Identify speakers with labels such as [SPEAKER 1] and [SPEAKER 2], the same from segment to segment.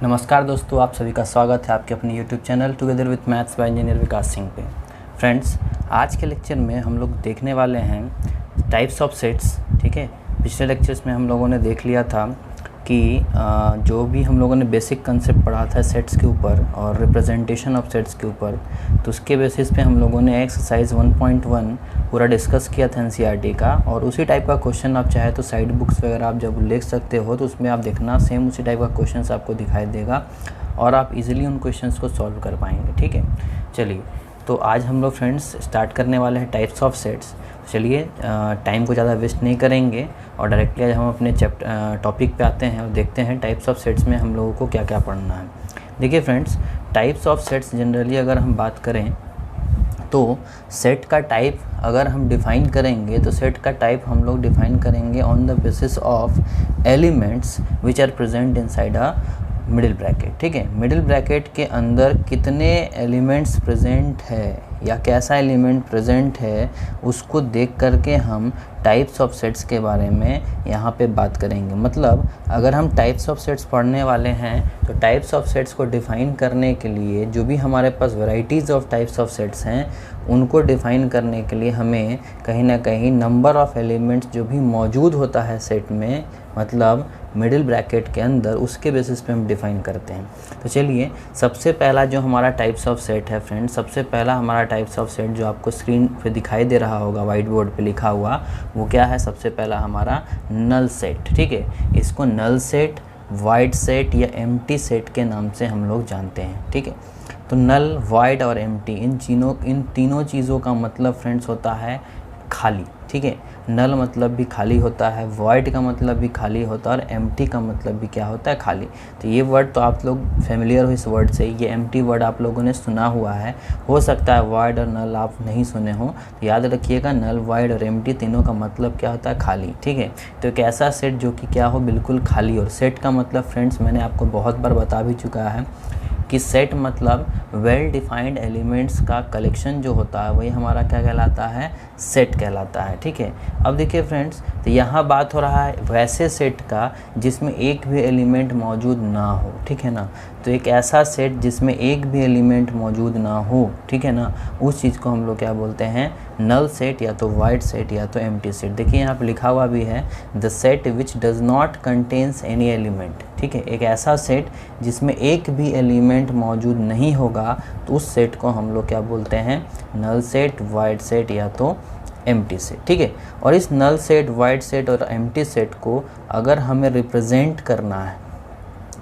[SPEAKER 1] नमस्कार दोस्तों, आप सभी का स्वागत है आपके अपने YouTube channel together with maths by engineer Vikas Singh पे। फ्रेंड्स, आज के लेक्चर में हम लोग देखने वाले हैं टाइप्स ऑफ सेट्स। ठीक है, पिछले लेक्चर्स में हम लोगों ने देख लिया था कि जो भी हम लोगों ने बेसिक कंसेप्ट पढ़ा था सेट्स के ऊपर और रिप्रेजेंटेशन ऑफ सेट्स के ऊपर, तो उसके बेसिस पे हम लोगों ने एक्सरसाइज 1.1 पूरा डिस्कस किया था एनसीईआरटी का। और उसी टाइप का क्वेश्चन आप चाहे तो साइड बुक्स वगैरह आप जब लिख सकते हो तो उसमें आप देखना, सेम उसी टाइप का क्वेश्चन आपको दिखाई देगा और आप इजीली उन क्वेश्चंस को सॉल्व कर पाएंगे। ठीक है, चलिए तो आज हम लोग फ्रेंड्स स्टार्ट करने वाले हैं टाइप्स ऑफ सेट्स। चलिए टाइम को ज़्यादा वेस्ट नहीं करेंगे और डायरेक्टली आज हम अपने टॉपिक पे आते हैं और देखते हैं टाइप्स ऑफ सेट्स में हम लोगों को क्या क्या पढ़ना है। देखिए friends, types of sets generally अगर हम बात करें तो सेट का टाइप अगर हम डिफ़ाइन करेंगे तो सेट का टाइप हम लोग डिफ़ाइन करेंगे on the basis of elements which are present inside a middle bracket. ठीक है, मिडिल ब्रैकेट के अंदर कितने एलिमेंट्स प्रेजेंट है या कैसा एलिमेंट प्रेजेंट है उसको देख करके हम टाइप्स ऑफ सेट्स के बारे में यहाँ पे बात करेंगे। मतलब अगर हम टाइप्स ऑफ सेट्स पढ़ने वाले हैं तो टाइप्स ऑफ सेट्स को डिफ़ाइन करने के लिए जो भी हमारे पास varieties of types of sets हैं उनको डिफ़ाइन करने के लिए हमें कहीं ना कहीं नंबर ऑफ़ एलिमेंट्स जो भी मौजूद होता है सेट में, मतलब मिडिल ब्रैकेट के अंदर, उसके बेसिस पे हम डिफ़ाइन करते हैं। तो चलिए सबसे पहला जो हमारा टाइप्स ऑफ सेट है फ्रेंड्स, सबसे पहला हमारा टाइप्स ऑफ सेट जो आपको स्क्रीन पे दिखाई दे रहा होगा वाइट बोर्ड पे लिखा हुआ, वो क्या है? सबसे पहला हमारा नल सेट। ठीक है, इसको नल सेट, वाइड सेट या एम्प्टी सेट के नाम से हम लोग जानते हैं। ठीक है, तो नल, वाइड और एम्प्टी इन तीनों चीज़ों का मतलब फ्रेंड्स होता है खाली। ठीक है, नल मतलब भी खाली होता है, वाइड का मतलब भी खाली होता है और एम्प्टी का मतलब भी क्या होता है? खाली। तो ये वर्ड तो आप लोग फेमिलियर हो इस वर्ड से, ये एम्प्टी वर्ड आप लोगों ने सुना हुआ है। हो सकता है वाइड और नल आप नहीं सुने हो, तो याद रखिएगा नल, वाइड और एम्प्टी तीनों का मतलब क्या होता है? खाली। ठीक है, तो एक ऐसा सेट जो कि क्या हो? बिल्कुल खाली। और सेट का मतलब फ्रेंड्स मैंने आपको बहुत बार बता भी चुका है कि सेट मतलब वेल डिफाइंड एलिमेंट्स का कलेक्शन जो होता है वही हमारा क्या कहलाता है? सेट कहलाता है। ठीक है, अब देखिए फ्रेंड्स, तो यहाँ बात हो रहा है वैसे सेट का जिसमें एक भी एलिमेंट मौजूद ना हो। ठीक है ना, तो एक ऐसा सेट जिसमें एक भी एलिमेंट मौजूद ना हो, ठीक है ना, उस चीज़ को हम लोग क्या बोलते हैं? नल सेट या तो वाइड सेट या तो एम्प्टी सेट। देखिए यहाँ पे लिखा हुआ भी है the set which does not contains any element. ठीक है, एक ऐसा सेट जिसमें एक भी एलिमेंट मौजूद नहीं होगा तो उस सेट को हम लोग क्या बोलते हैं? नल सेट, वाइड सेट या तो एम्प्टी सेट। ठीक है, और इस नल सेट, वाइड सेट और एम्प्टी सेट को अगर हमें रिप्रेजेंट करना है,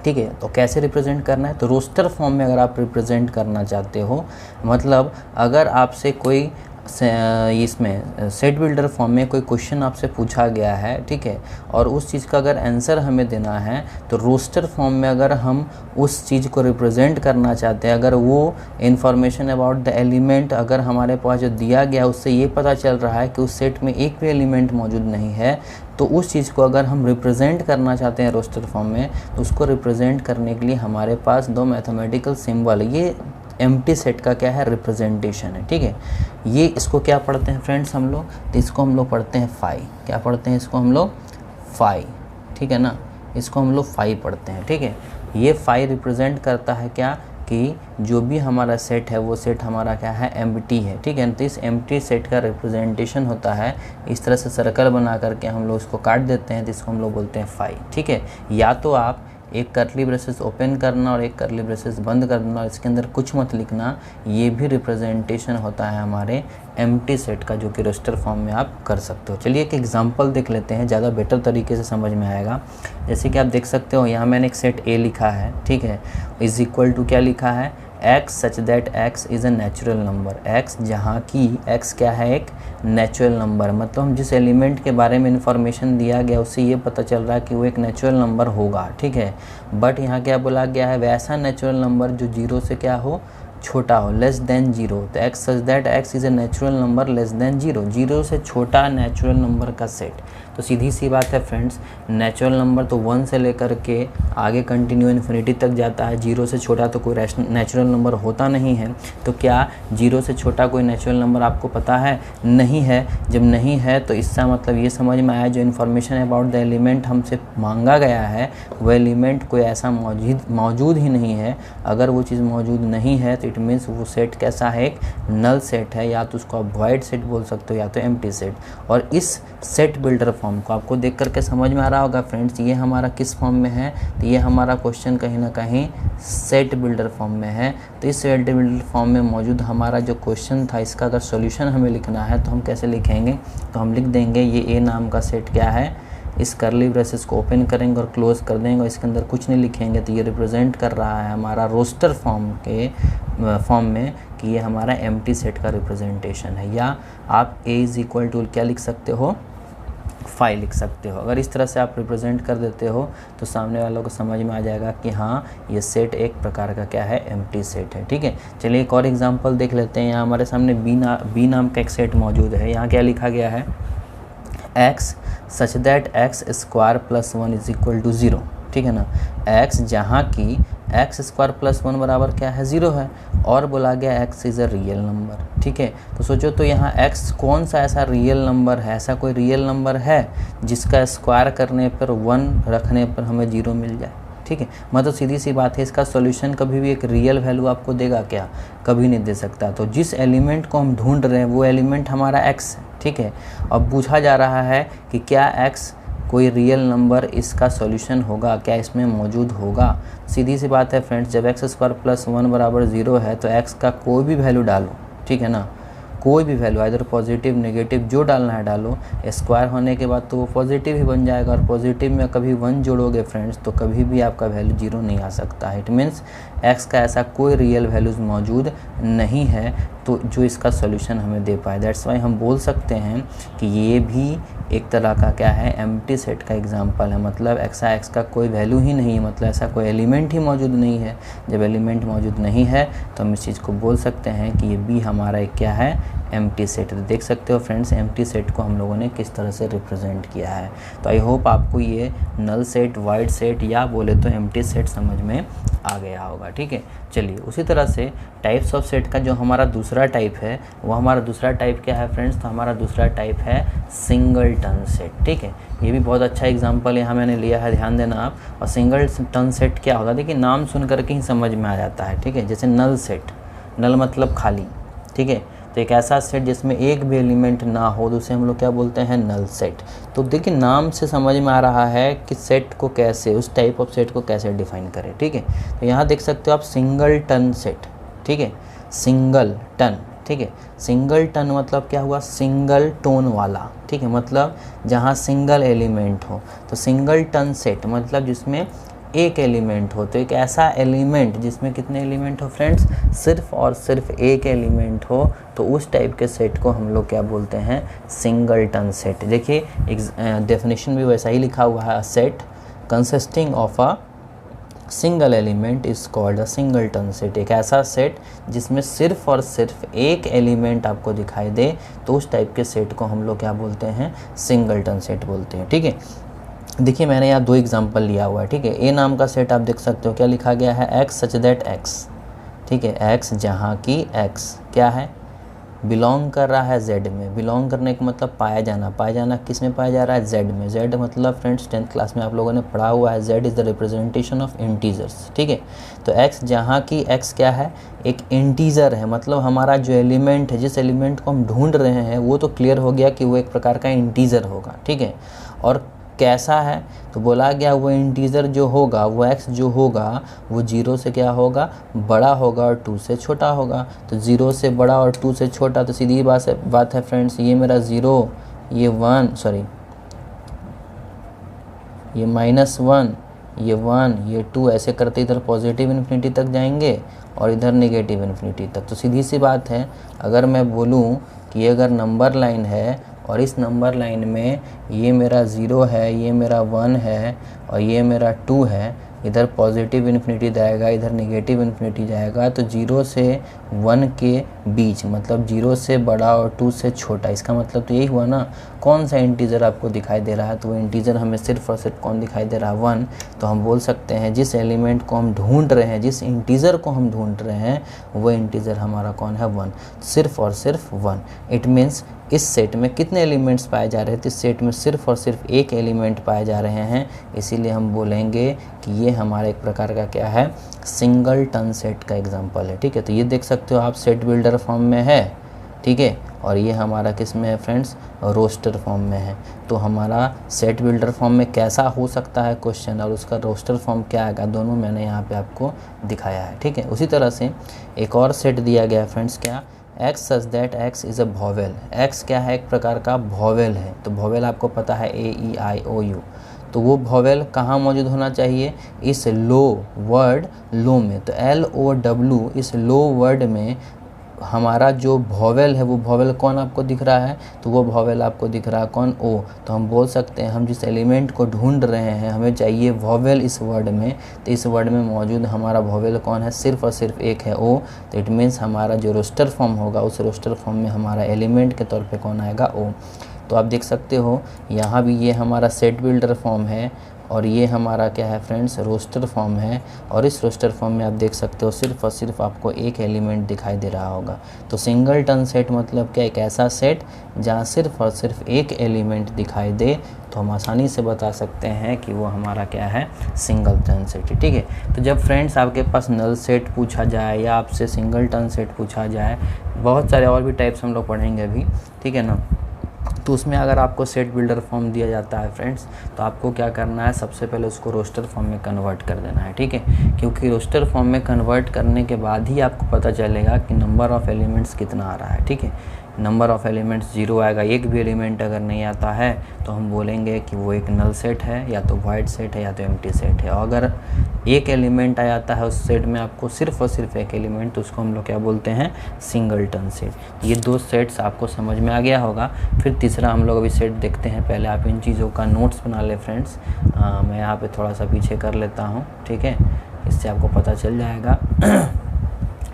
[SPEAKER 1] ठीक है, तो कैसे रिप्रेजेंट करना है? तो रोस्टर फॉर्म में अगर आप रिप्रेजेंट करना चाहते हो, मतलब अगर आपसे कोई इसमें सेट बिल्डर फॉर्म में कोई क्वेश्चन आपसे पूछा गया है, ठीक है, और उस चीज़ का अगर आंसर हमें देना है तो रोस्टर फॉर्म में अगर हम उस चीज़ को रिप्रेजेंट करना चाहते हैं, अगर वो इन्फॉर्मेशन अबाउट द एलिमेंट अगर हमारे पास जो दिया गया उससे ये पता चल रहा है कि उस सेट में एक भी एलिमेंट मौजूद नहीं है, तो उस चीज़ को अगर हम रिप्रेजेंट करना चाहते हैं रोस्टर फॉर्म में, तो उसको रिप्रेजेंट करने के लिए हमारे पास दो मैथमेटिकल सिंबल, ये एम्प्टी सेट का क्या है? रिप्रेजेंटेशन है। ठीक है, ये इसको क्या पढ़ते हैं फ्रेंड्स हम लोग? तो इसको हम लोग पढ़ते हैं फाई। क्या पढ़ते हैं इसको हम लोग? फाई। ठीक है ना, इसको हम लोग फाई पढ़ते हैं। ठीक है, ये फाई रिप्रेजेंट करता है क्या? कि जो भी हमारा सेट है वो सेट हमारा क्या है? एम्प्टी है। ठीक है, तो इस एम्प्टी सेट का रिप्रेजेंटेशन होता है इस तरह से सर्कल बना करके हम लोग इसको काट देते हैं, तो इसको हम लोग बोलते हैं फाई। ठीक है, या तो आप एक कर्ली ब्रेसेस ओपन करना और एक कर्ली ब्रेसेस बंद करना और इसके अंदर कुछ मत लिखना, ये भी रिप्रेजेंटेशन होता है हमारे एम्प्टी सेट का, जो कि रोस्टर फॉर्म में आप कर सकते हो। चलिए एक एग्जांपल देख लेते हैं, ज़्यादा बेटर तरीके से समझ में आएगा। जैसे कि आप देख सकते हो यहाँ मैंने एक सेट ए लिखा है, ठीक है, इज़ इक्वल टू क्या लिखा है? x such that x is a natural number. x जहाँ की x क्या है? एक नेचुरल नंबर। मतलब हम जिस एलिमेंट के बारे में इंफॉर्मेशन दिया गया उससे ये पता चल रहा है कि वो एक नेचुरल नंबर होगा। ठीक है, बट यहाँ क्या बोला गया है? वैसा नेचुरल नंबर जो जीरो से क्या हो? छोटा हो, लेस देन जीरो। तो x such that x is a natural number less than zero, zero से छोटा नेचुरल नंबर का सेट। तो सीधी सी बात है फ्रेंड्स, नेचुरल नंबर तो 1 से लेकर के आगे कंटिन्यू इन्फिनिटी तक जाता है। 0 से छोटा तो कोई नेचुरल नंबर होता नहीं है। तो क्या 0 से छोटा कोई नेचुरल नंबर आपको पता है? नहीं है। जब नहीं है तो इसका मतलब ये समझ में आया, जो इन्फॉर्मेशन अबाउट द एलिमेंट हमसे मांगा गया है वो एलिमेंट कोई ऐसा मौजूद ही नहीं है। अगर वो चीज़ मौजूद नहीं है तो इट मीन्स वो सेट कैसा है? एक नल सेट है, या तो उसको आप वॉइड सेट बोल सकते हो या तो एम्प्टी सेट। और इस सेट बिल्डर फॉर्म को आपको देख करके समझ में आ रहा होगा फ्रेंड्स, ये हमारा किस फॉर्म में है? तो ये हमारा क्वेश्चन कहीं ना कहीं सेट बिल्डर फॉर्म में है। तो इस सेट बिल्डर फॉर्म में मौजूद हमारा जो क्वेश्चन था, इसका अगर सॉल्यूशन हमें लिखना है तो हम कैसे लिखेंगे? तो हम लिख देंगे ये ए नाम का सेट क्या है, इस कर्ली ब्रेसेस को ओपन करेंगे और क्लोज कर देंगे और इसके अंदर कुछ नहीं लिखेंगे। तो ये रिप्रेजेंट कर रहा है हमारा रोस्टर फॉर्म में कि ये हमारा एम्प्टी सेट का रिप्रेजेंटेशन है। या आप ए इज़ इक्वल टू क्या लिख सकते हो? 5 लिख सकते हो। अगर इस तरह से आप रिप्रेजेंट कर देते हो तो सामने वालों को समझ में आ जाएगा कि हाँ, ये सेट एक प्रकार का क्या है? एम्प्टी सेट है। ठीक है, चलिए एक और एग्जांपल देख लेते हैं। यहाँ हमारे सामने बी नाम का एक सेट मौजूद है। यहाँ क्या लिखा गया है? x such that x square plus 1 is equal to 0। ठीक है ना, x जहाँ की x स्क्वायर प्लस 1 बराबर क्या है? 0 है। और बोला गया x is a real number. ठीक है, तो सोचो तो यहाँ x कौन सा ऐसा रियल नंबर है? ऐसा कोई रियल नंबर है जिसका स्क्वायर करने पर 1 रखने पर हमें 0 मिल जाए? ठीक है, मतलब सीधी सी बात है, इसका सॉल्यूशन कभी भी एक रियल वैल्यू आपको देगा क्या? कभी नहीं दे सकता। तो जिस एलिमेंट को हम ढूंढ रहे हैं वो एलिमेंट हमारा x है। ठीक है, अब पूछा जा रहा है कि क्या x कोई रियल नंबर इसका सॉल्यूशन होगा, क्या इसमें मौजूद होगा? सीधी सी बात है फ्रेंड्स, जब x स्क्वायर प्लस 1 बराबर 0 है तो x का कोई भी वैल्यू डालो। ठीक है ना, कोई भी वैल्यू, इधर पॉजिटिव नेगेटिव जो डालना है डालो। स्क्वायर होने के बाद तो वो पॉजिटिव ही बन जाएगा, और पॉजिटिव में कभी 1 जोड़ोगे फ्रेंड्स तो कभी भी आपका वैल्यू 0 नहीं आ सकता है। इट मीन्स x का ऐसा कोई रियल वैल्यूज़ मौजूद नहीं है तो जो इसका सॉल्यूशन हमें दे पाए। दैट्स वाई हम बोल सकते हैं कि ये भी एक तरह का क्या है? एम्प्टी सेट का एग्जांपल है। मतलब x का कोई वैल्यू ही नहीं है, मतलब ऐसा कोई एलिमेंट ही मौजूद नहीं है। जब एलिमेंट मौजूद नहीं है तो हम इस चीज़ को बोल सकते हैं कि ये भी हमारा एक क्या है? Empty set. तो देख सकते हो फ्रेंड्स, एम्प्टी सेट को हम लोगों ने किस तरह से रिप्रेजेंट किया है। तो आई होप आपको ये नल सेट, वाइड सेट या बोले तो एम्प्टी सेट समझ में आ गया होगा। ठीक है, चलिए उसी तरह से टाइप्स ऑफ सेट का जो हमारा दूसरा टाइप है, वो हमारा दूसरा टाइप क्या है फ्रेंड्स? तो हमारा दूसरा टाइप है सिंगलटन सेट। ठीक है, ये भी बहुत अच्छा एग्जांपल यहाँ मैंने लिया है, ध्यान देना आप। और सिंगलटन सेट क्या होता है? देखिए नाम सुन करके ही समझ में आ जाता है। ठीक है, जैसे नल सेट, नल मतलब खाली। ठीक है, तो एक ऐसा सेट जिसमें एक भी एलिमेंट ना हो तो उसे हम लोग क्या बोलते हैं? Null set. तो देखिए नाम से समझ में आ रहा है कि सेट को कैसे, उस टाइप ऑफ सेट को कैसे डिफाइन करें। ठीक है, तो यहाँ देख सकते हो आप सिंगलटन सेट। ठीक है, सिंगल टन। ठीक है, सिंगल टन मतलब क्या हुआ? सिंगल टोन वाला। ठीक है, मतलब जहाँ सिंगल एलिमेंट हो। तो सिंगल टन सेट मतलब जिसमें एक एलिमेंट हो। तो एक ऐसा एलिमेंट जिसमें कितने एलिमेंट हो फ्रेंड्स? सिर्फ और सिर्फ एक एलिमेंट हो, तो उस टाइप के सेट को हम लोग क्या बोलते हैं? Singleton set. देखिए एक डेफिनेशन भी वैसा ही लिखा हुआ है, set consisting of a single element is called a singleton set. एक ऐसा सेट जिसमें सिर्फ और सिर्फ एक एलिमेंट आपको दिखाई दे, तो उस टाइप के सेट को हम लोग क्या बोलते हैं? सिंगलटन सेट बोलते हैं। ठीक है, देखिए मैंने यहाँ 2 एग्जांपल लिया हुआ है। ठीक है, ए नाम का सेट आप देख सकते हो, क्या लिखा गया है? x such that x। ठीक है, x जहाँ की x क्या है? बिलोंग कर रहा है z में। बिलोंग करने का मतलब पाया जाना। पाया जाना किस में पाया जा रहा है? z में। z मतलब फ्रेंड्स 10th क्लास में आप लोगों ने पढ़ा हुआ है, z is the representation of integers. ठीक है, तो x जहाँ की x क्या है? एक इंटीजर है। मतलब हमारा जो एलिमेंट है, जिस एलिमेंट को हम ढूंढ रहे हैं, वो तो क्लियर हो गया कि वो एक प्रकार का इंटीजर होगा। ठीक है, और कैसा है? तो बोला गया वो इंटीजर जो होगा, वो x जो होगा वो 0 से क्या होगा? बड़ा होगा और 2 से छोटा होगा। तो 0 से बड़ा और 2 से छोटा, तो सीधी बात है फ्रेंड्स, ये मेरा 0, ये 1, सॉरी ये -1, ये 1, ये 2, ऐसे करते इधर पॉजिटिव इन्फिनिटी तक जाएंगे और इधर नेगेटिव इन्फिनिटी तक। तो सीधी सी बात है, अगर मैं बोलूँ कि ये अगर नंबर लाइन है और इस नंबर लाइन में ये मेरा 0 है, ये मेरा 1 है और ये मेरा 2 है, इधर पॉजिटिव इन्फिनिटी जाएगा, इधर नेगेटिव इन्फिनिटी जाएगा, तो 0 से 1 के बीच, मतलब 0 से बड़ा और 2 से छोटा। इसका मतलब तो यही हुआ ना, कौन सा इंटीजर आपको दिखाई दे रहा है, तो वो इंटीजर हमें सिर्फ और सिर्फ कौन दिखाई दे रहा है, 1। तो हम बोल सकते हैं जिस एलिमेंट को हम ढूंढ रहे हैं, जिस इंटीजर को हम ढूंढ रहे हैं, वो इंटीजर हमारा कौन है, 1, सिर्फ और सिर्फ 1। इट मीन्स इस सेट में कितने एलिमेंट्स पाए जा रहे हैं, तो इस सेट में सिर्फ और सिर्फ एक एलिमेंट पाए जा रहे हैं, इसीलिए हम बोलेंगे कि ये हमारा एक प्रकार का क्या है, सिंगलटन सेट का एग्जांपल है। ठीक है, तो ये देख सकते हो आप सेट बिल्डर फॉर्म में है, ठीक है, और ये हमारा किस में है फ्रेंड्स, रोस्टर फॉर्म में है। तो हमारा सेट बिल्डर फॉर्म में कैसा हो सकता है क्वेश्चन, और उसका रोस्टर फॉर्म क्या आएगा, दोनों मैंने यहाँ पे आपको दिखाया है। ठीक है, उसी तरह से एक और सेट दिया गया है फ्रेंड्स, क्या, x such that x is a vowel. x क्या है, एक प्रकार का वॉवेल है। तो वॉवेल आपको पता है A-E-I-O-U, तो वो वॉवेल कहाँ मौजूद होना चाहिए, इस लो वर्ड, लो में। तो LOW, इस लो वर्ड में हमारा जो वॉवेल है, वो वॉवेल कौन आपको दिख रहा है, तो वो वॉवेल आपको दिख रहा है कौन, O। तो हम बोल सकते हैं हम जिस एलिमेंट को ढूंढ रहे हैं, हमें चाहिए वॉवेल इस वर्ड में, तो इस वर्ड में मौजूद हमारा वॉवेल कौन है, सिर्फ और सिर्फ एक है, O। तो इट मीन्स हमारा जो रोस्टर फॉर्म होगा, उस रोस्टर फॉर्म में हमारा एलिमेंट के तौर पर कौन आएगा, O। तो आप देख सकते हो यहाँ भी ये हमारा सेट बिल्डर फॉर्म है, और ये हमारा क्या है फ्रेंड्स, रोस्टर फॉर्म है। और इस रोस्टर फॉर्म में आप देख सकते हो सिर्फ और सिर्फ आपको एक एलिमेंट दिखाई दे रहा होगा। तो सिंगलटन सेट मतलब क्या, एक ऐसा सेट जहाँ सिर्फ और सिर्फ एक एलिमेंट दिखाई दे, तो हम आसानी से बता सकते हैं कि वो हमारा क्या है, सिंगलटन सेट है। ठीक है, तो जब फ्रेंड्स आपके पास नल सेट पूछा जाए या आपसे सिंगलटन सेट पूछा जाए, बहुत सारे और भी टाइप्स हम लोग पढ़ेंगे अभी, ठीक है ना, तो उसमें अगर आपको सेट बिल्डर फॉर्म दिया जाता है फ्रेंड्स, तो आपको क्या करना है, सबसे पहले उसको रोस्टर फॉर्म में कन्वर्ट कर देना है। ठीक है, क्योंकि रोस्टर फॉर्म में कन्वर्ट करने के बाद ही आपको पता चलेगा कि नंबर ऑफ़ एलिमेंट्स कितना आ रहा है। ठीक है, नंबर ऑफ़ एलिमेंट्स 0 आएगा, एक भी एलिमेंट अगर नहीं आता है तो हम बोलेंगे कि वो एक नल सेट है, या तो वाइड सेट है, या तो एम्प्टी सेट है। और अगर एक एलिमेंट आ जाता है उस सेट में, आपको सिर्फ और सिर्फ एक एलिमेंट, तो उसको हम लोग क्या बोलते हैं, सिंगलटन सेट। ये दो सेट्स आपको समझ में आ गया होगा। फिर तीसरा हम लोग अभी सेट देखते हैं। पहले आप इन चीज़ों का नोट्स बना ले फ्रेंड्स। मैं यहाँ पे थोड़ा सा पीछे कर लेता हूँ, ठीक है, इससे आपको पता चल जाएगा।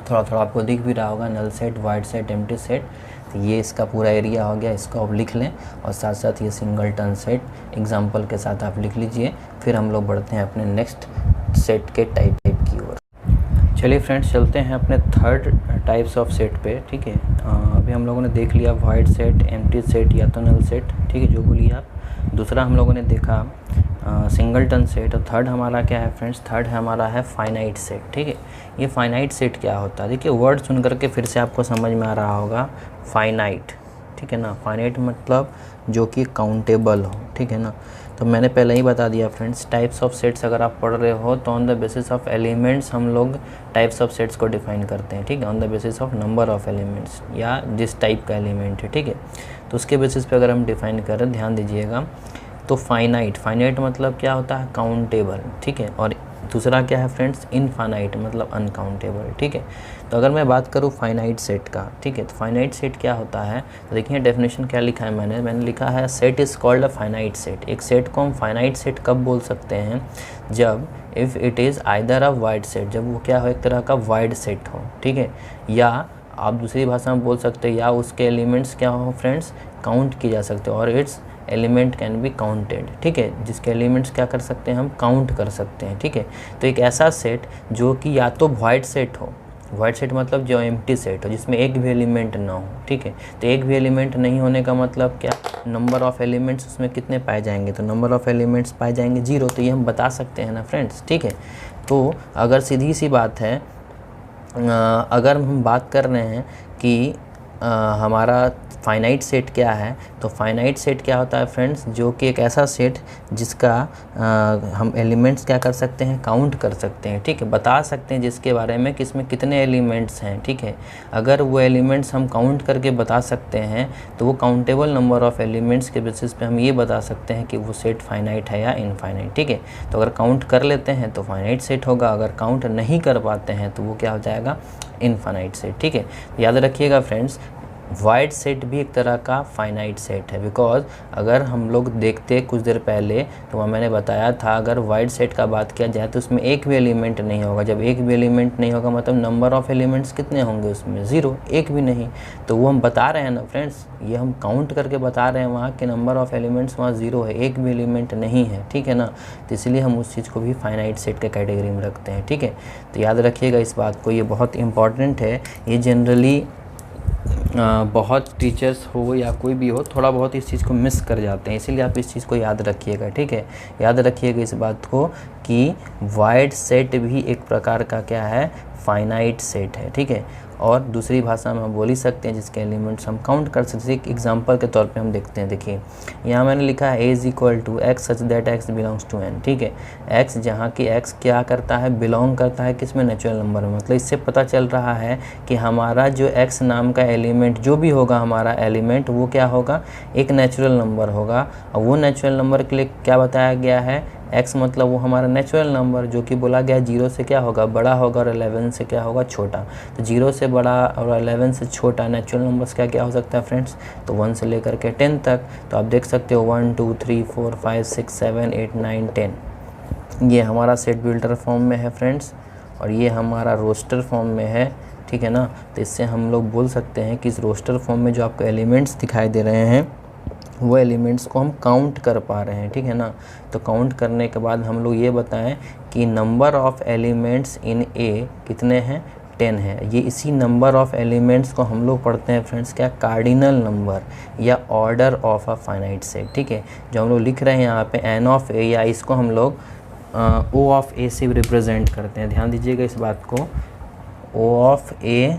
[SPEAKER 1] थोड़ा थोड़ा आपको दिख भी रहा होगा, null set, void set, empty set. तो ये इसका पूरा एरिया हो गया, इसको आप लिख लें, और साथ साथ ये सिंगलटन सेट एग्जांपल के साथ आप लिख लीजिए। फिर हम लोग बढ़ते हैं अपने नेक्स्ट सेट के टाइप की ओर। चलिए फ्रेंड्स, चलते हैं अपने थर्ड टाइप्स ऑफ सेट पे। ठीक है, अभी हम लोगों ने देख लिया वाइड सेट, एम्प्टी सेट, या तो नल सेट, ठीक है, जो बोलिए आप। दूसरा हम लोगों ने देखा सिंगलटन सेट, और थर्ड हमारा क्या है फ्रेंड्स, थर्ड हमारा है फाइनाइट सेट। ठीक है, ये फाइनाइट सेट क्या होता है, देखिए वर्ड सुन करके फिर से आपको समझ में आ रहा होगा, फाइनाइट, ठीक है ना। फाइनाइट मतलब जो कि काउंटेबल हो, ठीक है ना। तो मैंने पहले ही बता दिया फ्रेंड्स, टाइप्स ऑफ सेट्स अगर आप पढ़ रहे हो तो on the basis of elements हम लोग टाइप्स ऑफ सेट्स को डिफाइन करते हैं, ठीक है, on the basis of number of elements या जिस टाइप का एलिमेंट है, ठीक है। तो उसके बेसिस पे अगर हम डिफाइन करें, ध्यान दीजिएगा, तो फाइनाइट मतलब क्या होता है, काउंटेबल, ठीक है। और दूसरा क्या है फ्रेंड्स, इनफाइनाइट मतलब अनकाउंटेबल, ठीक है। तो अगर मैं बात करूँ फाइनाइट सेट का, ठीक है, तो फाइनाइट सेट क्या होता है, तो देखिए डेफिनेशन क्या लिखा है मैंने लिखा है, set is called a finite set. एक सेट को हम फाइनाइट सेट कब बोल सकते हैं, जब if it is either a wide set, जब वो क्या हो, एक तरह का वाइड सेट हो, ठीक है, या आप दूसरी भाषा में बोल सकते हैं, या उसके एलिमेंट्स क्या हो फ्रेंड्स, काउंट किए जा सकते हो, और it's element can be counted, ठीक है, जिसके एलिमेंट्स क्या कर सकते हैं, हम काउंट कर सकते हैं, ठीक है। तो एक ऐसा सेट जो कि या तो वाइड सेट हो, वाइड सेट मतलब जो एम्प्टी सेट हो, जिसमें एक भी एलिमेंट ना हो, ठीक है। तो एक भी एलिमेंट नहीं होने का मतलब क्या, नंबर ऑफ़ एलिमेंट्स उसमें कितने पाए जाएंगे, तो नंबर ऑफ़ एलिमेंट्स पाए जाएंगे 0। तो ये हम बता सकते हैं ना फ्रेंड्स, ठीक है। तो अगर सीधी सी बात है, अगर हम बात कर रहे हैं कि हमारा फाइनाइट सेट क्या है, तो फाइनाइट सेट क्या होता है फ्रेंड्स, जो कि एक ऐसा सेट जिसका हम एलिमेंट्स क्या कर सकते हैं, काउंट कर सकते हैं, ठीक है, बता सकते हैं जिसके बारे में कि इसमें कितने एलिमेंट्स हैं, ठीक है। अगर वो एलिमेंट्स हम काउंट करके बता सकते हैं, तो वो काउंटेबल नंबर ऑफ़ एलिमेंट्स के बेसिस पे हम ये बता सकते हैं कि वो सेट फाइनाइट है या इनफाइनाइट, ठीक है। तो अगर काउंट कर लेते हैं तो फाइनाइट सेट होगा, अगर काउंट नहीं कर पाते हैं तो वो क्या हो जाएगा, इनफाइनाइट सेट, ठीक है। याद रखिएगा फ्रेंड्स, वाइड सेट भी एक तरह का फाइनाइट सेट है, बिकॉज अगर हम लोग देखते कुछ देर पहले तो वहाँ मैंने बताया था अगर वाइड सेट का बात किया जाए तो उसमें एक भी एलिमेंट नहीं होगा। जब एक भी एलिमेंट नहीं होगा मतलब नंबर ऑफ़ एलिमेंट्स कितने होंगे उसमें, 0, एक भी नहीं। तो वो हम बता रहे हैं ना फ्रेंड्स, ये हम काउंट करके बता रहे हैं वहाँ कि नंबर ऑफ़ एलिमेंट्स वहाँ 0 है, एक भी एलिमेंट नहीं है, ठीक है ना। तो इसलिए हम उस चीज़ को भी फाइनाइट सेट के कैटेगरी में रखते हैं, ठीक है। तो याद रखिएगा इस बात को, ये बहुत इंपॉर्टेंट है। ये जनरली बहुत टीचर्स हो या कोई भी हो थोड़ा बहुत इस चीज़ को मिस कर जाते हैं, इसीलिए आप इस चीज़ को याद रखिएगा, ठीक है। याद रखिएगा इस बात को कि वाइड सेट भी एक प्रकार का क्या है, फाइनाइट सेट है, ठीक है। और दूसरी भाषा में हम बोल ही सकते हैं जिसके एलिमेंट्स हम काउंट कर सकते हैं। एक एग्जांपल के तौर पे हम देखते हैं, देखिए यहाँ मैंने लिखा है a = x such that x belongs to n, ठीक है। x जहाँ की x क्या करता है, बिलोंग करता है किसमें, नेचुरल नंबर में। मतलब इससे पता चल रहा है कि हमारा जो x नाम का एलिमेंट जो भी होगा हमारा एलिमेंट वो क्या होगा, एक नेचुरल नंबर होगा। और वो नेचुरल नंबर के लिए क्या बताया गया है, x मतलब वो हमारा नेचुरल नंबर जो कि बोला गया 0 से क्या होगा, बड़ा होगा और 11 से क्या होगा, छोटा। तो 0 से बड़ा और 11 से छोटा नेचुरल नंबर्स क्या क्या हो सकता है फ्रेंड्स, तो 1 से लेकर के 10 तक। तो आप देख सकते हो 1 2 3 4 5 6 7 8 9 10, ये हमारा सेट बिल्डर फॉर्म में है फ्रेंड्स, और ये हमारा रोस्टर फॉर्म में है, ठीक है ना। तो इससे हम लोग बोल सकते हैं कि इस रोस्टर फॉर्म में जो आपको एलिमेंट्स दिखाई दे रहे हैं वो एलिमेंट्स को हम काउंट कर पा रहे हैं, ठीक है ना। तो काउंट करने के बाद हम लोग ये बताएं कि नंबर ऑफ़ एलिमेंट्स इन ए कितने हैं, 10 है। ये इसी नंबर ऑफ़ एलिमेंट्स को हम लोग पढ़ते हैं फ्रेंड्स क्या, कार्डिनल नंबर या order of a finite set, ठीक है। जो हम लोग लिख रहे हैं यहाँ पे n ऑफ a, या इसको हम लोग o ऑफ a से रिप्रेजेंट करते हैं। ध्यान दीजिएगा इस बात को, o ऑफ a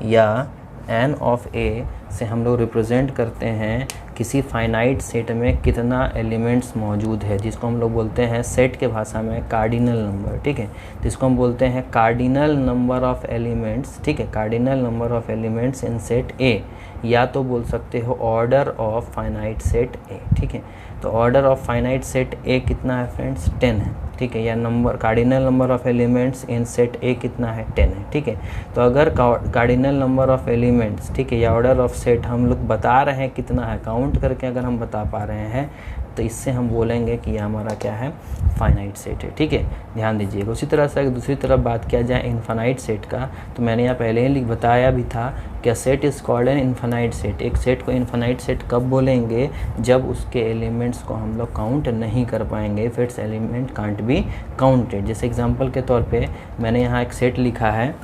[SPEAKER 1] या n ऑफ a से हम लोग रिप्रेजेंट करते हैं किसी फाइनाइट सेट में कितना एलिमेंट्स मौजूद है, जिसको हम लोग बोलते हैं सेट के भाषा में कार्डिनल नंबर, ठीक है। तो इसको हम बोलते हैं कार्डिनल नंबर ऑफ़ एलिमेंट्स, ठीक है, cardinal number of elements in set ए, या तो बोल सकते हो ऑर्डर ऑफ फाइनाइट सेट ए, ठीक है। तो ऑर्डर ऑफ फाइनाइट सेट ए कितना है फ्रेंड्स, 10 है, ठीक है। या number cardinal number of elements in set ए कितना है, 10 है, ठीक है। तो अगर कार्डिनल नंबर ऑफ़ एलिमेंट्स, ठीक है, या ऑर्डर ऑफ सेट हम लोग बता रहे हैं कितना है, काउंट करके अगर हम बता पा रहे हैं तो इससे हम बोलेंगे कि यह हमारा क्या है, फाइनाइट सेट है, ठीक है। ध्यान दीजिएगा। उसी तरह से अगर दूसरी तरफ बात किया जाए इनफाइनाइट सेट का, तो मैंने यहाँ पहले ही बताया भी था कि set is called an infinite set. एक सेट को इनफाइनाइट सेट कब बोलेंगे, जब उसके एलिमेंट्स को हम लोग काउंट नहीं कर पाएंगे, if it's element can't be counted. जैसे एग्जांपल के तौर पे मैंने यहाँ एक सेट लिखा है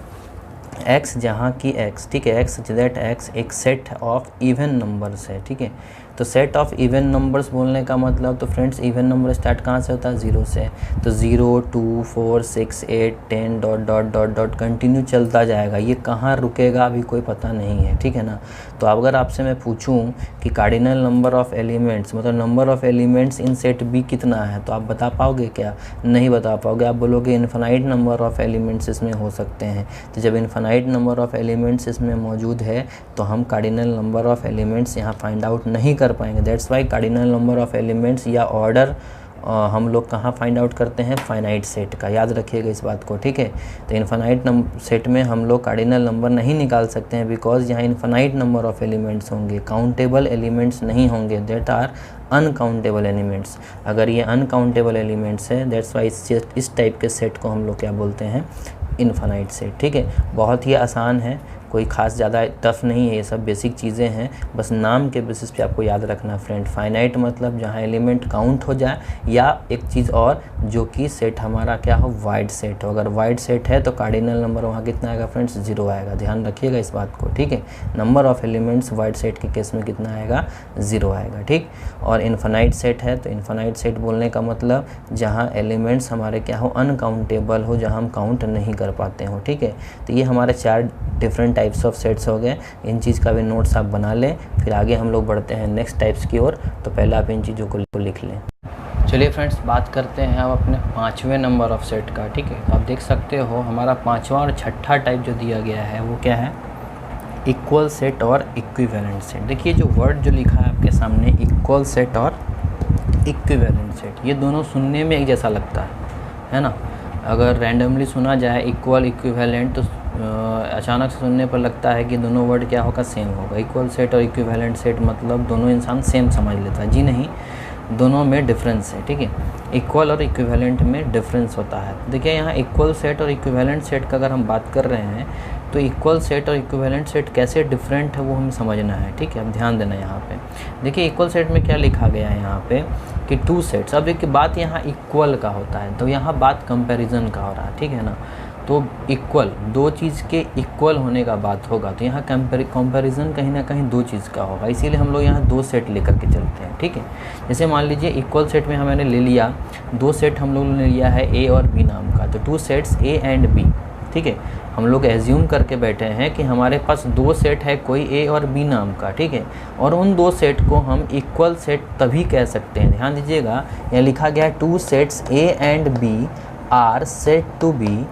[SPEAKER 1] x जहाँ की x, ठीक है, x दैट x एक सेट ऑफ इवन नंबर्स है, ठीक है। तो सेट ऑफ इवन नंबर्स बोलने का मतलब तो फ्रेंड्स इवन नंबर स्टार्ट कहाँ से होता है, 0 से। तो 0 2 4 6 8 10 dot dot dot dot continue चलता जाएगा, ये कहाँ रुकेगा अभी कोई पता नहीं है, ठीक है ना। तो अगर आपसे मैं पूछूं कि कार्डिनल नंबर ऑफ़ एलिमेंट्स मतलब number of elements in set B कितना है, तो आप बता पाओगे क्या, नहीं बता पाओगे। आप बोलोगे इनफाइनाइट नंबर ऑफ़ एलिमेंट्स इसमें हो सकते हैं। तो जब इनफाइनाइट नंबर ऑफ़ एलिमेंट्स इसमें मौजूद है तो हम कार्डिनल नंबर ऑफ़ एलिमेंट्स यहाँ फाइंड आउट नहीं कर पाएंगे। That's why cardinal number of elements या ऑर्डर हम लोग कहाँ फाइंड आउट करते हैं, फाइनाइट सेट का। याद रखिएगा इस बात को, ठीक है। तो इनफाइनाइट सेट में हम लोग कार्डिनल नंबर नहीं निकाल सकते हैं, बिकॉज यहाँ इनफाइनाइट नंबर ऑफ़ एलिमेंट्स होंगे, काउंटेबल एलिमेंट्स नहीं होंगे, दैट आर अनकाउंटेबल एलिमेंट्स। अगर ये अनकाउंटेबल एलिमेंट्स है, दैट्स वाई इस टाइप के सेट को हम लोग क्या बोलते हैं, इनफाइनाइट सेट, ठीक है। बहुत ही आसान है, कोई खास ज़्यादा टफ नहीं है, ये सब बेसिक चीज़ें हैं, बस नाम के बेसिस पे आपको याद रखना फ्रेंड। फाइनाइट मतलब जहाँ एलिमेंट काउंट हो जाए, या एक चीज़ और जो कि सेट हमारा क्या हो, वाइड सेट हो। अगर वाइड सेट है तो कार्डिनल नंबर वहाँ कितना आएगा फ्रेंड्स, 0 आएगा। ध्यान रखिएगा इस बात को, ठीक है। Number of elements wide set के केस में कितना आएगा, 0 आएगा, ठीक। और इनफाइनाइट सेट है तो इनफाइनाइट सेट बोलने का मतलब जहाँ एलिमेंट्स हमारे क्या हो, अनकाउंटेबल हो, जहाँ हम काउंट नहीं कर पाते हो, ठीक है। तो ये हमारे 4 डिफरेंट टाइप्स ऑफ सेट्स हो गए। इन चीज़ का भी नोट्स आप बना लें, फिर आगे हम लोग बढ़ते हैं नेक्स्ट टाइप्स की ओर। तो पहले आप इन चीज़ों को लिख लें। चलिए फ्रेंड्स, बात करते हैं अब अपने 5वें नंबर ऑफ सेट का, ठीक है। आप देख सकते हो हमारा 5वां और 6ठा टाइप जो दिया गया है वो क्या है, इक्वल सेट और इक्विवेलेंट सेट। देखिए जो वर्ड जो लिखा है आपके सामने, इक्वल सेट और इक्विवेलेंट सेट, ये दोनों सुनने में एक जैसा लगता है ना। अगर रैंडमली सुना जाए इक्वल इक्विवेलेंट तो अचानक से सुनने पर लगता है कि दोनों वर्ड क्या होगा, सेम होगा। इक्वल सेट और इक्विवेलेंट सेट मतलब दोनों इंसान सेम समझ लेता है। जी नहीं, दोनों में डिफरेंस है, ठीक है। इक्वल और इक्विवेलेंट में डिफरेंस होता है। देखिए यहाँ इक्वल सेट और इक्विवेलेंट सेट का अगर हम बात कर रहे हैं तो इक्वल सेट और इक्विवेलेंट सेट कैसे डिफरेंट है वो हमें समझना है, ठीक है। अब ध्यान देना यहाँ पे, देखिए इक्वल सेट में क्या लिखा गया है यहाँ पे कि 2 सेट्स। अब देखिए बात यहाँ इक्वल का होता है तो यहाँ बात कंपैरिजन का हो रहा है, ठीक है ना। तो इक्वल, दो चीज़ के इक्वल होने का बात होगा तो यहाँ कंपैरिजन कहीं ना कहीं दो चीज़ का होगा, इसीलिए हम लोग यहाँ 2 सेट लेकर के चलते हैं, ठीक है। जैसे मान लीजिए इक्वल सेट में हमने ले लिया 2 सेट, हम लोगों ने लिया है ए और बी नाम का, तो 2 सेट्स ए एंड बी, ठीक है। हम लोग एज्यूम करके बैठे हैं कि हमारे पास 2 सेट है कोई ए और बी नाम का, ठीक है। और उन 2 सेट को हम इक्वल सेट तभी कह सकते हैं, ध्यान दीजिएगा यहाँ लिखा गया है 2 sets A and B are set to be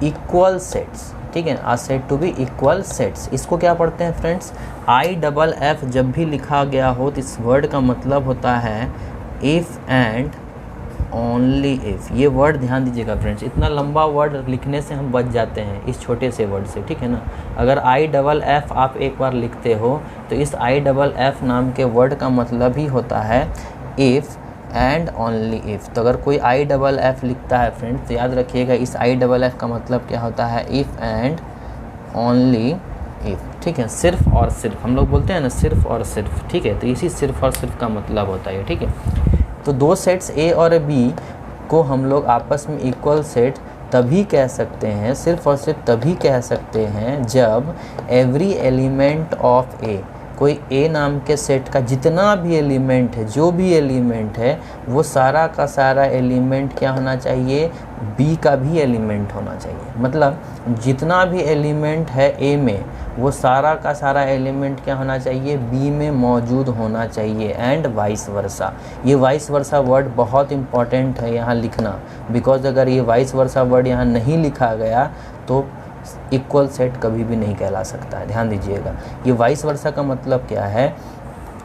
[SPEAKER 1] equal sets, ठीक है, are set to be equal sets. इसको क्या पढ़ते हैं फ्रेंड्स, IFF जब भी लिखा गया हो तो इस वर्ड का मतलब होता है इफ़ एंड ओनली इफ़। ये वर्ड ध्यान दीजिएगा फ्रेंड्स, इतना लंबा वर्ड लिखने से हम बच जाते हैं इस छोटे से वर्ड से, ठीक है ना। अगर IFF आप एक बार लिखते हो तो इस IFF नाम के वर्ड का मतलब ही होता है इफ़ एंड ओनली इफ़। तो अगर कोई IFF लिखता है फ्रेंड्स तो याद रखिएगा इस IFF का मतलब क्या होता है, इफ़ एंड ओनली इफ़, ठीक है। सिर्फ और सिर्फ, हम लोग बोलते हैं ना सिर्फ और सिर्फ, ठीक है। तो इसी सिर्फ और सिर्फ का मतलब होता है, ठीक है। तो 2 सेट्स ए और बी को हम लोग आपस में इक्वल सेट तभी कह सकते हैं, सिर्फ और सिर्फ तभी कह सकते हैं जब एवरी एलिमेंट ऑफ ए, कोई ए नाम के सेट का जितना भी एलिमेंट है, जो भी एलिमेंट है वो सारा का सारा एलिमेंट क्या होना चाहिए, बी का भी एलिमेंट होना चाहिए। मतलब जितना भी एलिमेंट है ए में वो सारा का सारा एलिमेंट क्या होना चाहिए, बी में मौजूद होना चाहिए, एंड वाइस वर्सा। ये वाइस वर्सा वर्ड बहुत इंपॉर्टेंट है यहाँ लिखना, बिकॉज अगर ये वाइस वर्सा वर्ड यहाँ नहीं लिखा गया तो इक्वल सेट कभी भी नहीं कहला सकता है। ध्यान दीजिएगा, ये वाइस वर्सा का मतलब क्या है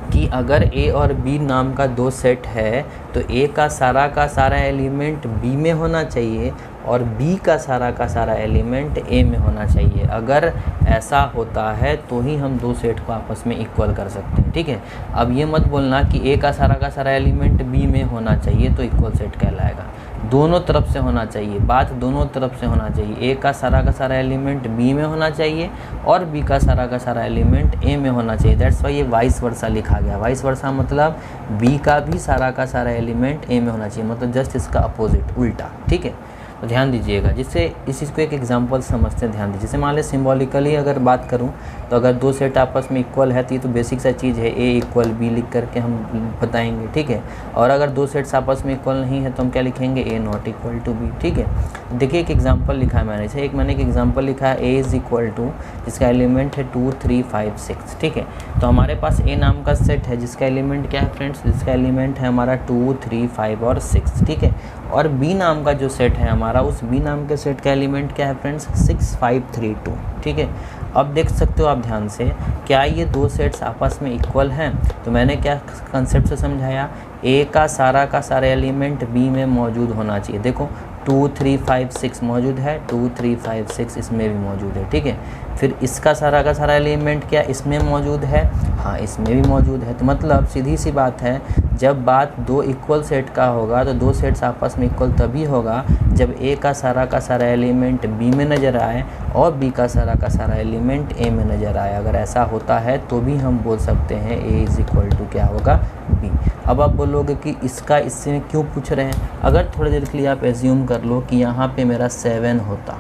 [SPEAKER 1] कि अगर ए और बी नाम का 2 सेट है तो ए का सारा एलिमेंट बी में होना चाहिए और बी का सारा एलिमेंट ए में होना चाहिए। अगर ऐसा होता है तो ही हम 2 सेट को आपस में इक्वल कर सकते हैं, ठीक है। अब ये मत बोलना कि ए का सारा एलिमेंट बी में होना चाहिए तो इक्वल सेट कहलाएगा। दोनों तरफ से होना चाहिए, बात दोनों तरफ से होना चाहिए। ए का सारा एलिमेंट बी में होना चाहिए और बी का सारा एलिमेंट ए में होना चाहिए। दैट्स वाई ये वाइस वर्सा लिखा गया। वाइस वर्सा मतलब बी का भी सारा एलिमेंट ए में होना चाहिए, मतलब जस्ट इसका अपोजिट, उल्टा, ठीक है। तो ध्यान दीजिएगा, जिससे इस चीज़ को एक एग्जांपल समझते हैं, ध्यान दीजिए। जैसे मान लें सिम्बॉलिकली अगर बात करूं तो अगर 2 सेट आपस में इक्वल है तो ये तो बेसिक सा चीज़ है, ए इक्वल बी लिख करके हम बताएंगे, ठीक है। और अगर 2 सेट्स आपस में इक्वल नहीं है तो हम क्या लिखेंगे, ए नॉट इक्वल टू बी, ठीक है। देखिए एक एग्जाम्पल लिखा है मैंने एक एग्जाम्पल लिखा है ए इज़ इक्वल टू, जिसका एलिमेंट है 2 3 5 6, ठीक है। तो हमारे पास ए नाम का सेट है जिसका एलिमेंट क्या है फ्रेंड्स, जिसका एलिमेंट है हमारा 2 3 5 और 6, ठीक है। और बी नाम का जो सेट है हमारा, उस बी नाम के सेट का एलिमेंट क्या है फ्रेंड्स, 6 5 3 2, ठीक है। अब देख सकते हो आप ध्यान से, क्या ये 2 सेट्स आपस में इक्वल हैं। तो मैंने क्या कंसेप्ट से समझाया, ए का सारा एलिमेंट बी में मौजूद होना चाहिए। देखो 2 3 5 6 मौजूद है, 2 3 5 6 इसमें भी मौजूद है, ठीक है। फिर इसका सारा एलिमेंट क्या इसमें मौजूद है, हाँ इसमें भी मौजूद है। तो मतलब सीधी सी बात है, जब बात 2 इक्वल सेट का होगा तो 2 सेट्स आपस में इक्वल तभी होगा जब ए का सारा एलिमेंट बी में नज़र आए और बी का सारा एलिमेंट ए में नज़र आए। अगर ऐसा होता है तो भी हम बोल सकते हैं ए इज़ इक्वल टू क्या होगा, बी। अब आप बोलोगे कि इसका इससे क्यों पूछ रहे हैं। अगर थोड़ी देर के लिए आप एज्यूम कर लो कि यहाँ पे मेरा 7 होता,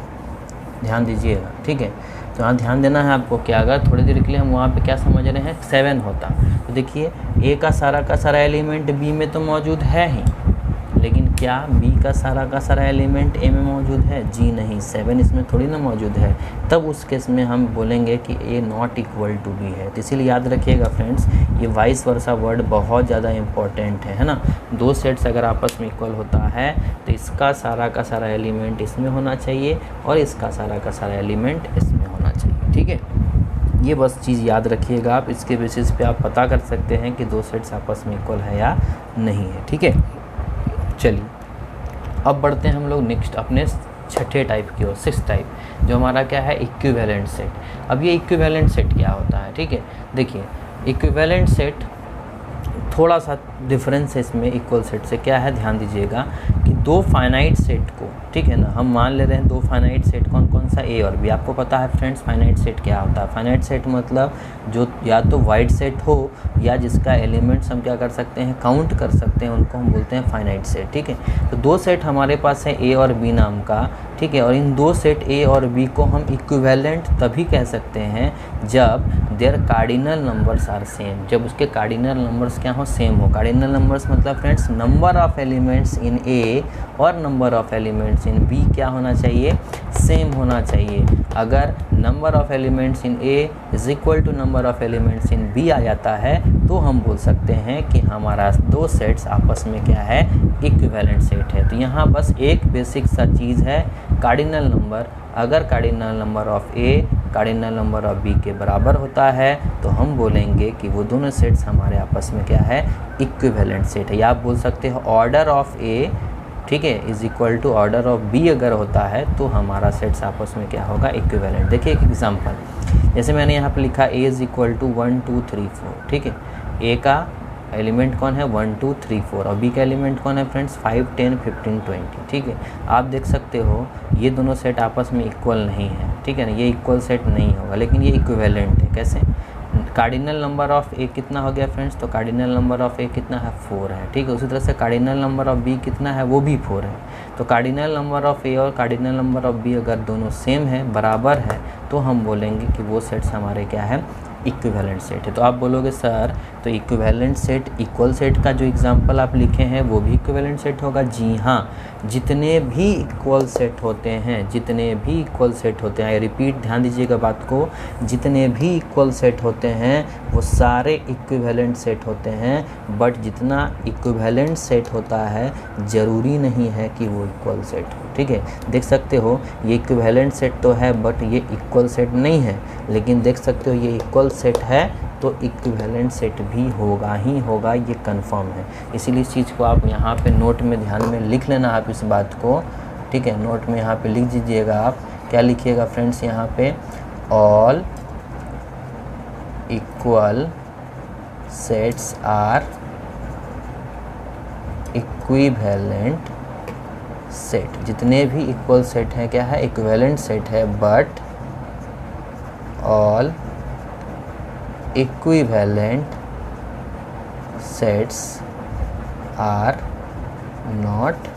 [SPEAKER 1] ध्यान दीजिएगा, ठीक है। तो यहाँ ध्यान देना है आपको कि अगर थोड़ी देर के लिए हम वहाँ पे क्या समझ रहे हैं, 7 होता, तो देखिए ए का सारा एलिमेंट बी में तो मौजूद है ही, लेकिन क्या बी का सारा एलिमेंट ए में मौजूद है, जी नहीं, 7 इसमें थोड़ी ना मौजूद है। तब उस केस में हम बोलेंगे कि ए नॉट इक्वल टू बी है। तो इसीलिए याद रखिएगा फ्रेंड्स, ये वाइस वर्सा वर्ड बहुत ज़्यादा इंपॉर्टेंट है ना। 2 सेट्स अगर आपस में इक्वल होता है तो इसका सारा एलिमेंट इसमें होना चाहिए और इसका सारा एलिमेंट इसमें होना चाहिए, ठीक है। ये बस चीज़ याद रखिएगा आप, इसके बेसिस पे आप पता कर सकते हैं कि 2 सेट्स आपस में इक्वल है या नहीं है, ठीक है। चलिए अब बढ़ते हैं हम लोग नेक्स्ट अपने छठे टाइप की ओर, 6th टाइप, जो हमारा क्या है, इक्विवेलेंट सेट। अब ये इक्विवेलेंट सेट क्या होता है, ठीक है, देखिए इक्विवेलेंट सेट थोड़ा सा डिफरेंस है इसमें इक्वल सेट से, क्या है, ध्यान दीजिएगा कि दो फाइनाइट सेट को, ठीक है ना, हम मान ले रहे हैं दो फाइनाइट सेट, कौन कौन सा, ए और बी। आपको पता है फ्रेंड्स फाइनाइट सेट क्या होता है। फाइनाइट सेट मतलब जो या तो वाइड सेट हो या जिसका एलिमेंट्स हम क्या कर सकते हैं, काउंट कर सकते हैं, उनको हम बोलते हैं फाइनाइट सेट, ठीक है। तो दो सेट हमारे पास है ए और बी नाम का, ठीक है, और इन दो सेट ए और बी को हम इक्विवेलेंट तभी कह सकते हैं जब there cardinal numbers are same, जब उसके कार्डिनल नंबर्स क्या हो, सेम हो। कार्डिनल नंबर्स मतलब friends number of elements in A और number of elements in B क्या होना चाहिए, सेम होना चाहिए। अगर number of elements in A is equal to number of elements in B आ जाता है तो हम बोल सकते हैं कि हमारा दो सेट्स आपस में क्या है, इक्विवेलेंट सेट है। तो यहाँ बस एक बेसिक सा चीज़ है, कार्डिनल नंबर, अगर cardinal number of A cardinal number of B के बराबर होता है तो हम बोलेंगे कि वो दोनों सेट्स हमारे आपस में क्या है, इक्विवेलेंट सेट है। या आप बोल सकते हो ऑर्डर ऑफ ए, ठीक है, is equal to order of B अगर होता है तो हमारा सेट्स आपस में क्या होगा, इक्विवेलेंट। देखिए एक एग्जांपल, जैसे मैंने यहाँ पे लिखा ए इज इक्वल टू 1 2 3 4, ठीक है, ए का एलिमेंट कौन है, 1 2 3 4, और बी का एलिमेंट कौन है फ्रेंड्स, 5 10 15 20, ठीक है। आप देख सकते हो ये दोनों सेट आपस में इक्वल नहीं है, ठीक है ना, ये इक्वल सेट नहीं होगा, लेकिन ये इक्विवेलेंट है। कैसे, कार्डिनल नंबर ऑफ ए कितना हो गया फ्रेंड्स, तो कार्डिनल नंबर ऑफ ए कितना है, 4 है, ठीक है। उसी तरह से कार्डिनल नंबर ऑफ बी कितना है, वो भी 4 है। तो कार्डिनल नंबर ऑफ ए और कार्डिनल नंबर ऑफ बी अगर दोनों सेम है, बराबर है, तो हम बोलेंगे कि वो सेट्स हमारे क्या है, इक्विवेलेंट सेट है। तो आप बोलोगे सर तो इक्विवेलेंट सेट, इक्वल सेट का जो एग्जांपल आप लिखे हैं वो भी इक्विवेलेंट सेट होगा। जी हाँ, जितने भी इक्वल सेट होते हैं, जितने भी इक्वल सेट होते हैं, रिपीट ध्यान दीजिएगा बात को, जितने भी इक्वल सेट होते हैं वो सारे इक्विवेलेंट सेट होते हैं। बट जितना इक्विवेलेंट सेट होता है ज़रूरी नहीं है कि वो इक्वल सेट हो, ठीक है। देख सकते हो ये इक्विवेलेंट सेट तो है बट ये इक्वल सेट नहीं है, लेकिन देख सकते हो ये इक्वल सेट है तो इक्विवेलेंट सेट भी होगा ही होगा, ये कंफर्म है। इसीलिए इस चीज़ को आप यहाँ पे नोट में ध्यान में लिख लेना आप इस बात को, ठीक है। नोट में यहाँ पे लिख दीजिएगा आप, क्या लिखिएगा फ्रेंड्स यहाँ पे, all equal sets are equivalent set. जितने भी इक्वल सेट हैं क्या है, इक्विवेलेंट सेट है, but all equivalent sets are not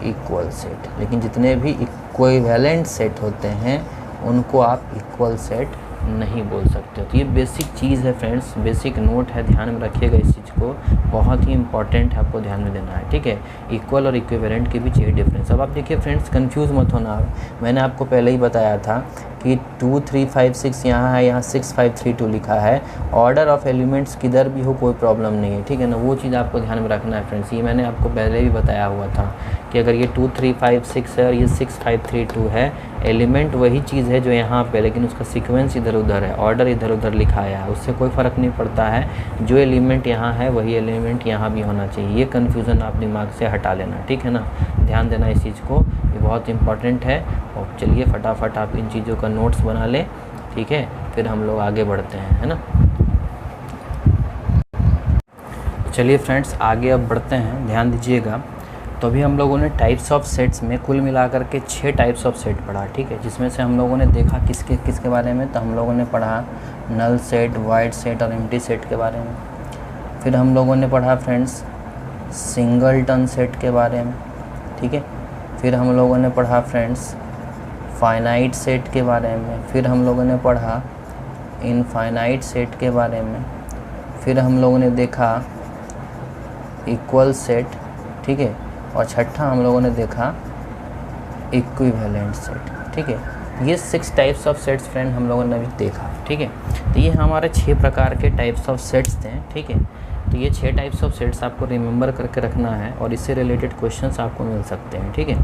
[SPEAKER 1] equal set. लेकिन जितने भी इक्विवेलेंट सेट होते हैं उनको आप इक्वल सेट नहीं बोल सकते। तो ये बेसिक चीज़ है फ्रेंड्स, बेसिक नोट है, ध्यान में रखिएगा इस चीज़ को, बहुत ही इंपॉर्टेंट है, आपको ध्यान में देना है, ठीक है। इक्वल और इक्विवेलेंट के बीच ये डिफरेंस। अब आप देखिए फ्रेंड्स, कंफ्यूज मत होना, मैंने आपको पहले ही बताया था कि 2 3 5 6 यहाँ है, यहाँ 6 5 3 2 लिखा है। ऑर्डर ऑफ एलिमेंट्स किधर भी हो कोई प्रॉब्लम नहीं है, ठीक है ना, वो चीज़ आपको ध्यान में रखना है फ्रेंड्स। ये मैंने आपको पहले भी बताया हुआ था कि अगर ये 2 3 5 6 है और ये 6 5 3 2 है, एलिमेंट वही चीज़ है जो यहाँ पे, लेकिन उसका सीक्वेंस इधर उधर है, ऑर्डर इधर उधर लिखा है, उससे कोई फ़र्क नहीं पड़ता है। जो एलिमेंट यहाँ है वही एलिमेंट यहाँ भी होना चाहिए। ये कन्फ्यूज़न आप दिमाग से हटा लेना, ठीक है ना, ध्यान देना इस चीज़ को, ये बहुत इंपॉर्टेंट है। और चलिए फटाफट आप इन चीज़ों का नोट्स बना लें, ठीक है, फिर हम लोग आगे बढ़ते हैं, है ना। चलिए फ्रेंड्स आगे अब बढ़ते हैं, ध्यान दीजिएगा। तो अभी हम लोगों ने टाइप्स ऑफ सेट्स में कुल मिलाकर के 6 टाइप्स ऑफ सेट पढ़ा, ठीक है, जिसमें से हम लोगों ने देखा किसके किसके बारे में, तो हम लोगों ने पढ़ा नल सेट, वाइड सेट और एम्प्टी सेट के बारे में। फिर हम लोगों ने पढ़ा फ्रेंड्स सिंगलटन सेट के बारे में, ठीक है। फिर हम लोगों ने पढ़ा फ्रेंड्स फाइनाइट सेट के बारे में। फिर हम लोगों ने पढ़ा इनफाइनाइट सेट के बारे में। फिर हम लोगों ने देखा इक्वल सेट, ठीक है, और छठा हम लोगों ने देखा इक्विवेलेंट सेट, ठीक है। ये 6 टाइप्स ऑफ सेट्स फ्रेंड हम लोगों ने अभी देखा, ठीक है। तो ये हमारे 6 प्रकार के टाइप्स ऑफ सेट्स थे, ठीक है। तो ये 6 टाइप्स ऑफ सेट्स आपको रिमेंबर करके रखना है और इससे रिलेटेड क्वेश्चंस आपको मिल सकते हैं, ठीक है।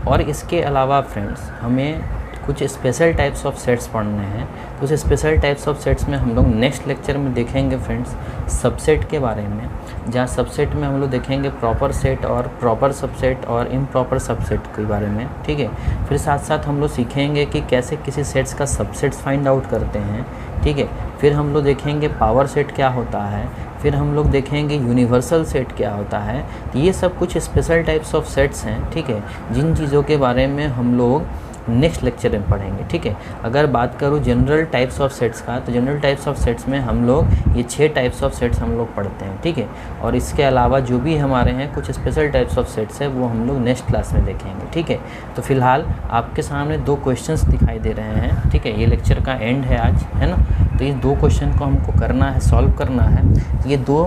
[SPEAKER 1] और इसके अलावा फ्रेंड्स हमें कुछ स्पेशल टाइप्स ऑफ सेट्स पढ़ने हैं। तो उस स्पेशल टाइप्स ऑफ सेट्स में हम लोग नेक्स्ट लेक्चर में देखेंगे फ्रेंड्स सबसेट के बारे में, जहाँ सबसेट में हम लोग देखेंगे प्रॉपर सेट और प्रॉपर सबसेट और इम्प्रॉपर सबसेट के बारे में, ठीक है। फिर साथ साथ हम लोग सीखेंगे कि कैसे किसी सेट्स का सबसेट्स फाइंड आउट करते हैं, ठीक है। फिर हम लोग देखेंगे पावर सेट क्या होता है, फिर हम लोग देखेंगे यूनिवर्सल सेट क्या होता है। तो ये सब कुछ स्पेशल टाइप्स ऑफ सेट्स हैं, ठीक है, जिन चीज़ों के बारे में हम लोग नेक्स्ट लेक्चर में पढ़ेंगे, ठीक है। अगर बात करूँ जनरल टाइप्स ऑफ सेट्स का, तो जनरल टाइप्स ऑफ सेट्स में हम लोग ये 6 टाइप्स ऑफ सेट्स हम लोग पढ़ते हैं, ठीक है। और इसके अलावा जो भी हमारे हैं कुछ स्पेशल टाइप्स ऑफ सेट्स है वो हम लोग नेक्स्ट क्लास में देखेंगे, ठीक है। तो फिलहाल आपके सामने 2 क्वेश्चंस दिखाई दे रहे हैं, ठीक है। ये लेक्चर का एंड है आज, है ना। तो इस 2 क्वेश्चन को हमको करना है, सॉल्व करना है। ये 2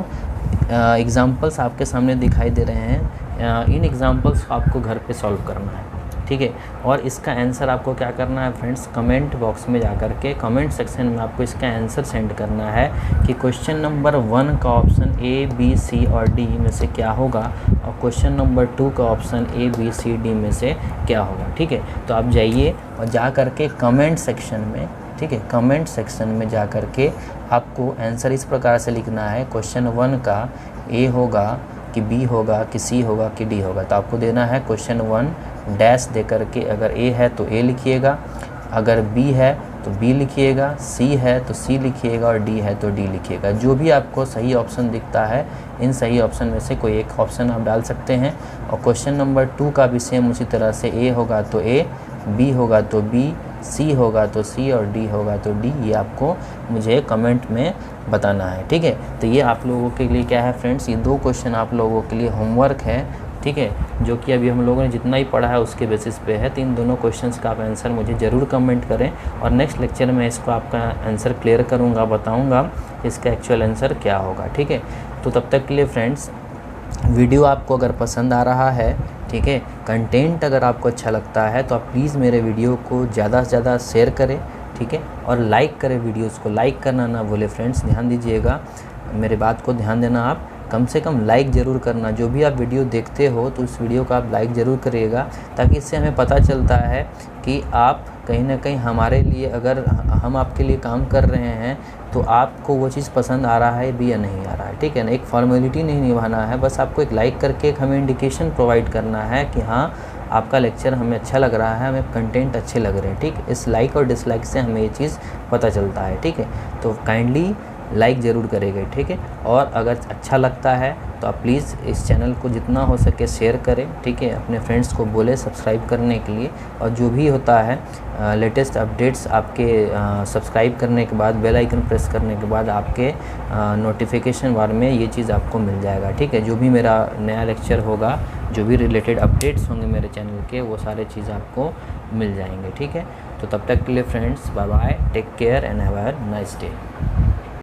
[SPEAKER 1] एग्जाम्पल्स आपके सामने दिखाई दे रहे हैं। इन एग्जाम्पल्स को आपको घर पे सॉल्व करना है, ठीक है। और इसका आंसर आपको क्या करना है फ्रेंड्स, कमेंट बॉक्स में जा कर के कमेंट सेक्शन में आपको इसका आंसर सेंड करना है कि क्वेश्चन नंबर 1 का ऑप्शन ए बी सी और डी में से क्या होगा और क्वेश्चन नंबर 2 का option A B C D में से क्या होगा, ठीक है। तो आप जाइए और जा कर के कमेंट सेक्शन में, ठीक है, कमेंट सेक्शन में जा कर के आपको आंसर इस प्रकार से लिखना है, क्वेश्चन 1 का ए होगा कि बी होगा कि सी होगा कि डी होगा। तो आपको देना है क्वेश्चन 1 डैश दे करके, अगर ए है तो ए लिखिएगा, अगर बी है तो बी लिखिएगा, सी है तो सी लिखिएगा और डी है तो डी लिखिएगा। जो भी आपको सही ऑप्शन दिखता है इन सही ऑप्शन में से कोई एक ऑप्शन आप डाल सकते हैं। और क्वेश्चन नंबर 2 का भी सेम उसी तरह से, ए होगा तो ए, बी होगा तो बी, सी होगा तो सी और डी होगा तो डी। ये आपको मुझे कमेंट में बताना है, ठीक है। तो ये आप लोगों के लिए क्या है फ्रेंड्स, ये 2 क्वेश्चन आप लोगों के लिए होमवर्क है, ठीक है, जो कि अभी हम लोगों ने जितना ही पढ़ा है उसके बेसिस पे है। तो इन दोनों क्वेश्चंस का आप आंसर मुझे ज़रूर कमेंट करें और नेक्स्ट लेक्चर में इसको आपका आंसर क्लियर करूँगा, बताऊँगा इसका एक्चुअल आंसर क्या होगा, ठीक है। तो तब तक के लिए फ्रेंड्स वीडियो आपको अगर पसंद आ रहा है, ठीक है, कंटेंट अगर आपको अच्छा लगता है तो आप प्लीज़ मेरे वीडियो को ज़्यादा से ज़्यादा शेयर करें, ठीक है, और लाइक करें। वीडियोस को लाइक करना ना भूले फ्रेंड्स, ध्यान दीजिएगा, मेरे बात को ध्यान देना। आप कम से कम लाइक ज़रूर करना, जो भी आप वीडियो देखते हो तो उस वीडियो को आप लाइक ज़रूर करिएगा, ताकि इससे हमें पता चलता है कि आप कहीं ना कहीं हमारे लिए, अगर हम आपके लिए काम कर रहे हैं तो आपको वो चीज़ पसंद आ रहा है भी या नहीं आ रहा है, ठीक है ना। एक फॉर्मेलिटी नहीं निभाना है, बस आपको एक लाइक करके एक हमें इंडिकेशन प्रोवाइड करना है कि हाँ आपका लेक्चर हमें अच्छा लग रहा है, हमें कंटेंट अच्छे लग रहे हैं, ठीक। इस लाइक और डिसलाइक से हमें ये चीज़ पता चलता है, ठीक है। तो काइंडली लाइक ज़रूर करेंगे, ठीक है। और अगर अच्छा लगता है तो आप प्लीज़ इस चैनल को जितना हो सके शेयर करें, ठीक है, अपने फ्रेंड्स को बोले सब्सक्राइब करने के लिए। और जो भी होता है लेटेस्ट अपडेट्स आपके सब्सक्राइब करने के बाद, बेल आइकन प्रेस करने के बाद आपके नोटिफिकेशन बार में ये चीज़ आपको मिल जाएगा, ठीक है। जो भी मेरा नया लेक्चर होगा, जो भी रिलेटेड अपडेट्स होंगे मेरे चैनल के, वो सारे चीज़ आपको मिल जाएंगे, ठीक है। तो तब तक के लिए friends bye bye, take care and have a nice day.